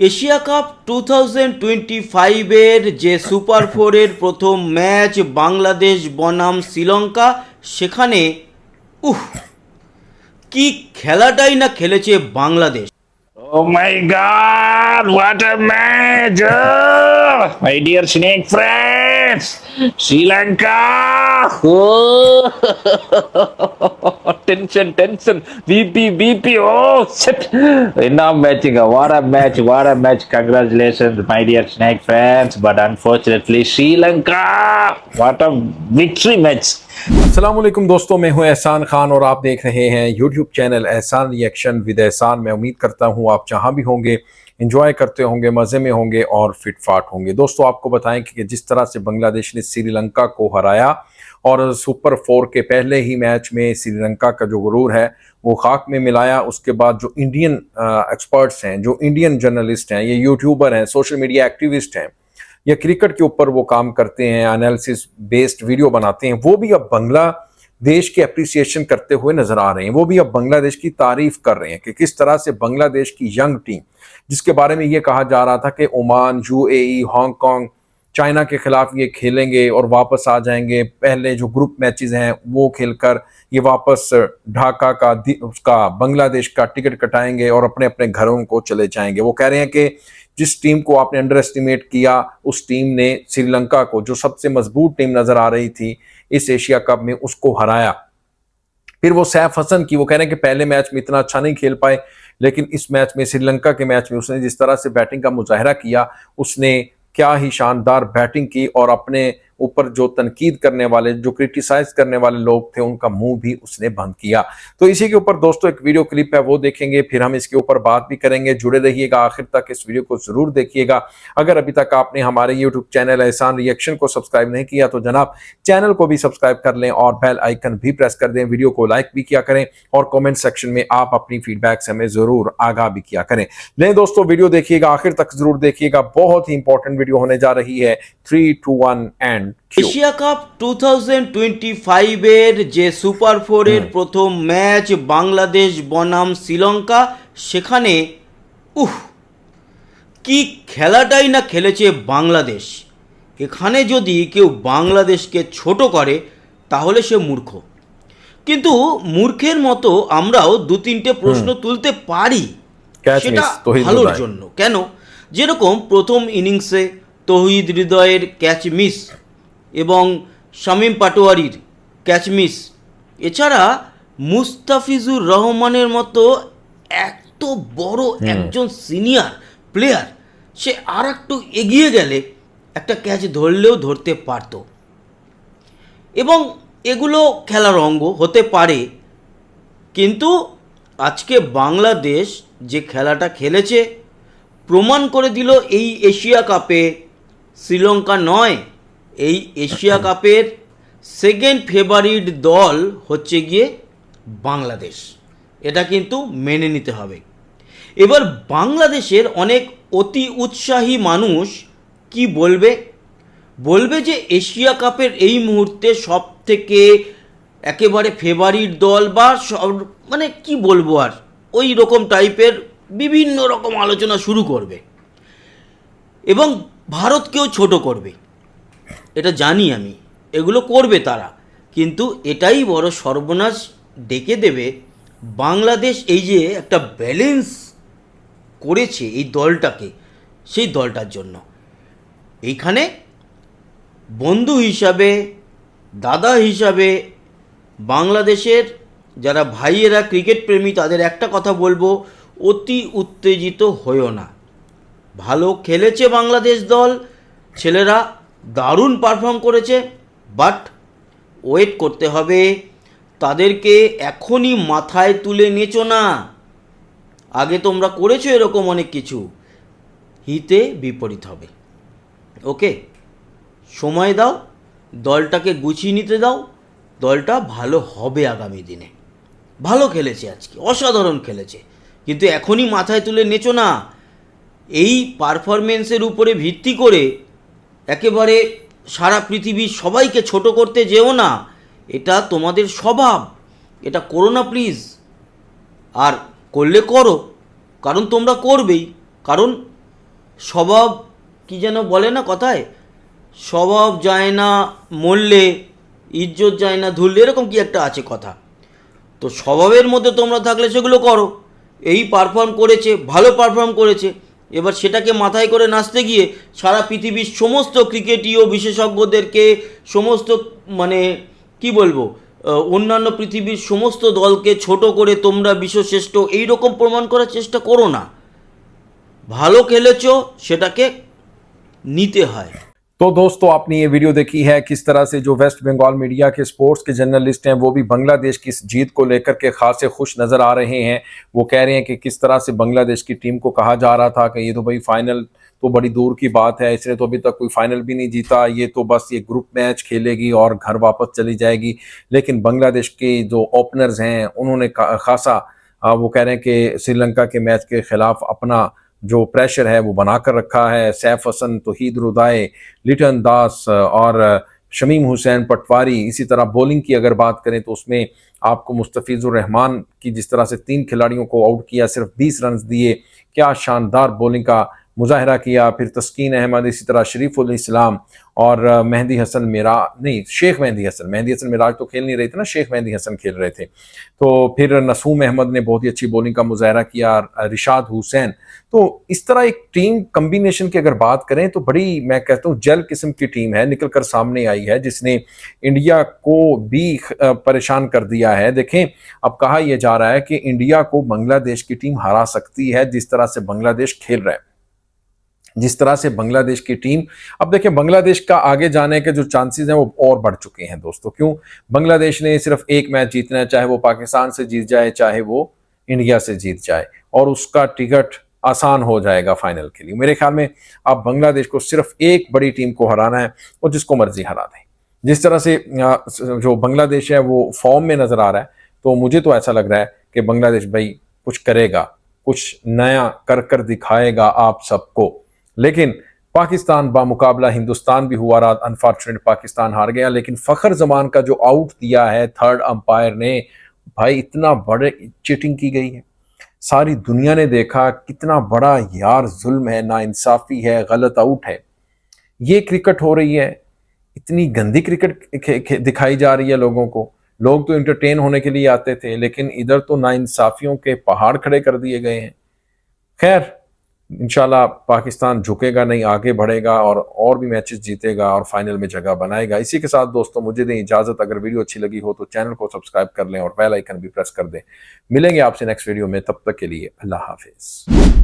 Asia cup 2025-এর যে super ফোরের প্রথম ম্যাচ বাংলাদেশ বনাম শ্রীলঙ্কা, সেখানে কি খেলাটাই না খেলেছে Bangladesh. Oh my God, what a match! Oh, my dear snake friends, Sri Lanka! Oh, tension, BP, oh shit! Enough matching, what a match! Congratulations, my dear snake friends, but unfortunately, Sri Lanka! What a victory match! अस्सलामुअलैकुम दोस्तों, मैं हूं एहसान खान और आप देख रहे हैं यूट्यूब चैनल एहसान रिएक्शन विद एहसान। मैं उम्मीद करता हूं आप जहां भी होंगे एंजॉय करते होंगे, मज़े में होंगे और फिट फाट होंगे। दोस्तों, आपको बताएं कि जिस तरह से बांग्लादेश ने श्रीलंका को हराया और सुपर फोर के पहले ही मैच में श्रीलंका का जो गुरूर है वो खाक में मिलाया। उसके बाद जो इंडियन एक्सपर्ट्स हैं, जो इंडियन जर्नलिस्ट हैं, ये यूट्यूबर हैं, सोशल मीडिया एक्टिविस्ट हैं या क्रिकेट के ऊपर वो काम करते हैं, एनालिसिस बेस्ड वीडियो बनाते हैं, वो भी अब बांग्लादेश की अप्रिसिएशन करते हुए नजर आ रहे हैं। वो भी अब बांग्लादेश की तारीफ कर रहे हैं कि किस तरह से बांग्लादेश की यंग टीम, जिसके बारे में ये कहा जा रहा था कि ओमान, यूएई, हांगकांग, चाइना के खिलाफ ये खेलेंगे और वापस आ जाएंगे, पहले जो ग्रुप मैचेस हैं वो खेलकर ये वापस ढाका का उसका बांग्लादेश का टिकट कटाएंगे और अपने अपने घरों को चले जाएंगे। वो कह रहे हैं कि जिस टीम को आपने अंडर एस्टिमेट किया, उस टीम ने श्रीलंका को, जो सबसे मजबूत टीम नजर आ रही थी इस एशिया कप में, उसको हराया। फिर वो सैफ हसन की, वो कह रहे हैं कि पहले मैच में इतना अच्छा नहीं खेल पाए, लेकिन इस मैच में, श्रीलंका के मैच में उसने जिस तरह से बैटिंग का मुजाहिरा किया, उसने क्या ही शानदार बैटिंग की और अपने ऊपर जो तनकीद करने वाले, जो क्रिटिसाइज करने वाले लोग थे, उनका मुंह भी उसने बंद किया। तो इसी के ऊपर दोस्तों एक वीडियो क्लिप है, वो देखेंगे, फिर हम इसके ऊपर बात भी करेंगे। जुड़े रहिएगा आखिर तक, इस वीडियो को जरूर देखिएगा। अगर अभी तक आपने हमारे यूट्यूब चैनल एहसान रिएक्शन को सब्सक्राइब नहीं किया तो जनाब चैनल को भी सब्सक्राइब कर लें और बेल आइकन भी प्रेस कर दें। वीडियो को लाइक भी किया करें और कॉमेंट सेक्शन में आप अपनी फीडबैक से हमें जरूर आगाह भी किया करें। लें दोस्तों, वीडियो देखिएगा, आखिर तक जरूर देखिएगा, बहुत ही इंपॉर्टेंट वीडियो होने जा रही है। 3, 2, 1 एंड এশিয়া কাপ 2025-এর যে সুপার ফোরের প্রথম ম্যাচ বাংলাদেশ বনাম শ্রীলঙ্কা, সেখানে কি খেলাটাই না খেলেছে বাংলাদেশ। এখানে যদি কেউ বাংলাদেশকে ছোট করে তাহলে সে মূর্খ, কিন্তু মূর্খের মতো আমরাও দু তিনটে প্রশ্ন তুলতে পারি, সেটা ভালোর জন্য। কেন? যেরকম প্রথম ইনিংসে তৌহিদ হৃদয়ের ক্যাচ মিস এবং শামীম পাটোয়ারির ক্যাচ মিস, এছাড়া মুস্তাফিজুর রহমানের মতো এত বড় একজন সিনিয়র প্লেয়ার, সে আর একটু এগিয়ে গেলে একটা ক্যাচ ধরলেও ধরতে পারত। এবং এগুলো খেলার অঙ্গ হতে পারে, কিন্তু আজকে বাংলাদেশ যে খেলাটা খেলেছে প্রমাণ করে দিল এই এশিয়া কাপে শ্রীলঙ্কা নয়, এই এশিয়া কাপের সেকেন্ড ফেভারিট দল হচ্ছে গিয়ে বাংলাদেশ। এটা কিন্তু মেনে নিতে হবে। এবার বাংলাদেশের অনেক অতি উৎসাহী মানুষ কি বলবে? বলবে যে এশিয়া কাপের এই মুহূর্তে সব থেকে একেবারে ফেভারিট দল, বা মানে কি বলবো, আর ওই রকম টাইপের বিভিন্ন রকম আলোচনা শুরু করবে এবং ভারতকেও ছোট করবে। এটা জানি আমি, এগুলো করবে তারা, কিন্তু এটাই বড় সর্বনাশ ডেকে দেবে বাংলাদেশ। এই যে একটা ব্যালেন্স করেছে এই দলটাকে, সেই দলটার জন্য এইখানে বন্ধু হিসাবে, দাদা হিসাবে বাংলাদেশের যারা ভাইয়েরা ক্রিকেট প্রেমী, তাদের একটা কথা বলবো, অতি উত্তেজিত হইও না। ভালো খেলেছে বাংলাদেশ দল, ছেলেরা দারুণ পারফর্ম করেছে, বাট ওয়েট করতে হবে। তাদেরকে এখনই মাথায় তুলে নেচো না। আগে তোমরা করেছো এরকম অনেক কিছু, হিতে বিপরীত হবে। ওকে, সময় দাও, দলটাকে গুছিয়ে নিতে দাও, দলটা ভালো হবে আগামী দিনে। ভালো খেলেছে আজকে, অসাধারণ খেলেছে, কিন্তু এখনই মাথায় তুলে নেচো না। এই পারফরমেন্সের উপরে ভিত্তি করে একেবারে সারা পৃথিবীর সবাইকে ছোট করতে যেও না। এটা তোমাদের স্বভাব, এটা করো না প্লিজ। আর করলে করো, কারণ তোমরা করবেই, কারণ স্বভাব কি যেন বলে না কথায়, স্বভাব যায় না মরলে ইজ্জত যায় না ধরলে, এরকম কি একটা আছে কথা। তো স্বভাবের মধ্যে তোমরা থাকলে সেগুলো করো। এই পারফর্ম করেছে, ভালো পারফর্ম করেছে, এবার সেটাকে মাথায় করে নাচতে গিয়ে সারা পৃথিবীর সমস্ত ক্রিকেটীয় বিশেষজ্ঞদেরকে, সমস্ত মানে কি বলবো, অন্যান্য পৃথিবীর সমস্ত দলকে ছোট করে তোমরা বিশ্বশ্রেষ্ঠ এই রকম প্রমাণ করার চেষ্টা করো না। ভালো খেলেছো, সেটাকে নিতে হয়। तो दोस्तों आपने ये वीडियो देखी है किस तरह से जो वेस्ट बंगाल मीडिया के स्पोर्ट्स के जर्नलिस्ट हैं वो भी बांग्लादेश की इस जीत को लेकर के खासे खुश नजर आ रहे हैं। वो कह रहे हैं कि किस तरह से बांग्लादेश की टीम को कहा जा रहा था कि ये तो भाई फाइनल तो बड़ी दूर की बात है, इसने तो अभी तक कोई फाइनल भी नहीं जीता, ये तो बस ये ग्रुप मैच खेलेगी और घर वापस चली जाएगी। लेकिन बांग्लादेश के जो ओपनर्स हैं उन्होंने खासा वो कह रहे हैं कि श्रीलंका के मैच के खिलाफ अपना जो प्रेशर है वो बनाकर रखा है। सैफ हसन, तौहीद रुदाय, लिटन दास और शमीम हुसैन पटवारी, इसी तरह बॉलिंग की अगर बात करें तो उसमें आपको मुस्तफिजुर रहमान की जिस तरह से 3 खिलाड़ियों को आउट किया, सिर्फ 20 रन दिए, क्या शानदार बॉलिंग का मुजाहरा किया। फिर तस्कीन अहमद, इसी तरह शरीफुल इस्लाम और मेहदी हसन मिराज, नहीं शेख मेहदी हसन मिराज तो खेल नहीं रहे थे ना, शेख मेहदी हसन खेल रहे थे। तो फिर नसूम अहमद ने बहुत ही अच्छी बॉलिंग का मुजाहरा किया, रिशाद हुसैन। तो इस तरह एक टीम कम्बिनेशन की अगर बात करें तो बड़ी, मैं कहता हूँ जेल किस्म की टीम है, निकल कर सामने आई है, जिसने इंडिया को भी परेशान कर दिया है। देखें अब कहा यह जा रहा है कि इंडिया को बांग्लादेश की टीम हरा सकती है, जिस तरह से बांग्लादेश खेल रहा है, जिस तरह से बांग्लादेश की टीम। अब देखिए बांग्लादेश का आगे जाने के जो चांसेस हैं वो और बढ़ चुके हैं दोस्तों। क्यों? बांग्लादेश ने सिर्फ एक मैच जीतना है, चाहे वो पाकिस्तान से जीत जाए चाहे वो इंडिया से जीत जाए, और उसका टिकट आसान हो जाएगा फाइनल के लिए। मेरे ख्याल में अब बांग्लादेश को सिर्फ एक बड़ी टीम को हराना है और जिसको मर्जी हरा दें। जिस तरह से जो बांग्लादेश है वो फॉर्म में नजर आ रहा है, तो मुझे तो ऐसा लग रहा है कि बांग्लादेश भाई कुछ करेगा, कुछ नया कर कर दिखाएगा आप सबको। लेकिन पाकिस्तान बामुकाबला हिंदुस्तान भी हुआ रहा, अनफॉर्चुनेट पाकिस्तान हार गया। लेकिन फखर जमान का जो आउट दिया है थर्ड अंपायर ने, भाई इतना बड़े चीटिंग की गई है, सारी दुनिया ने देखा कितना बड़ा यार जुल्म है, नाइंसाफी है, गलत आउट है। ये क्रिकेट हो रही है, इतनी गंदी क्रिकेट दिखाई जा रही है लोगों को। लोग तो इंटरटेन होने के लिए आते थे, लेकिन इधर तो नाइंसाफियों के पहाड़ खड़े कर दिए गए हैं। खैर इंशाल्लाह पाकिस्तान झुकेगा नहीं, आगे बढ़ेगा और भी मैचेस जीतेगा और फाइनल में जगह बनाएगा। इसी के साथ दोस्तों मुझे दें इजाजत। अगर वीडियो अच्छी लगी हो तो चैनल को सब्सक्राइब कर लें और बेल आइकन भी प्रेस कर दें। मिलेंगे आपसे नेक्स्ट वीडियो में, तब तक के लिए अल्लाह हाफिज।